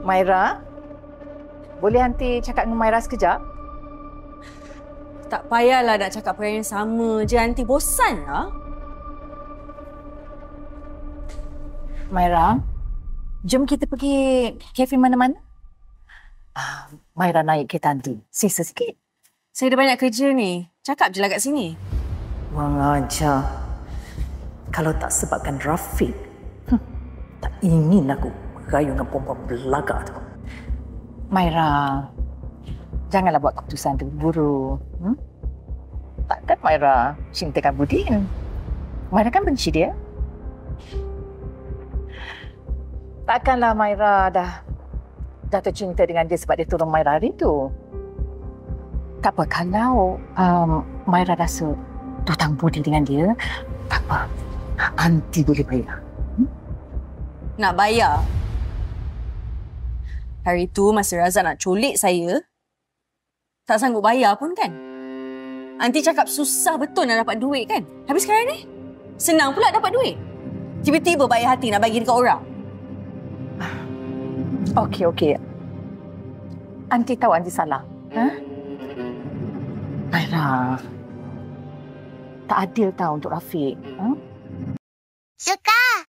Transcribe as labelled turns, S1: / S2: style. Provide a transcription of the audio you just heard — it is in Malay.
S1: Maira, boleh Aunty cakap dengan Maira sekejap?
S2: Tak payahlah nak cakap perkara yang sama je. Aunty bosan lah.
S1: Maira, jom kita pergi kafe mana-mana. Maira naik kereta Aunty. Sisa sikit.
S2: Saya dah banyak kerja ni. Cakap je lah kat sini.
S1: Wang ajar. Kalau tak sebabkan Rafiq, tak ingin aku merayu dengan perempuan belagak tu. Maira, janganlah buat keputusan terburu. Takkan Maira cintakan Budin? Maira kan benci dia. Takkanlah Maira dah jatuh cinta dengan dia sebab dia tolong Maira hari tu. Tak apa, kalau Maira rasa hutang budi dengan dia, tak apa. Aunty boleh bayar.
S2: Nak bayar? Hari tu masa Razak nak culik saya, tak sanggup bayar pun kan? Aunty cakap susah betul nak dapat duit kan? Habis sekarang ni, senang pula dapat duit. Tiba-tiba baik hati nak bagi dekat orang.
S1: Okey. Aunty tahu Aunty salah. Maira, tak adil tahu untuk Rafiq.
S3: Suka.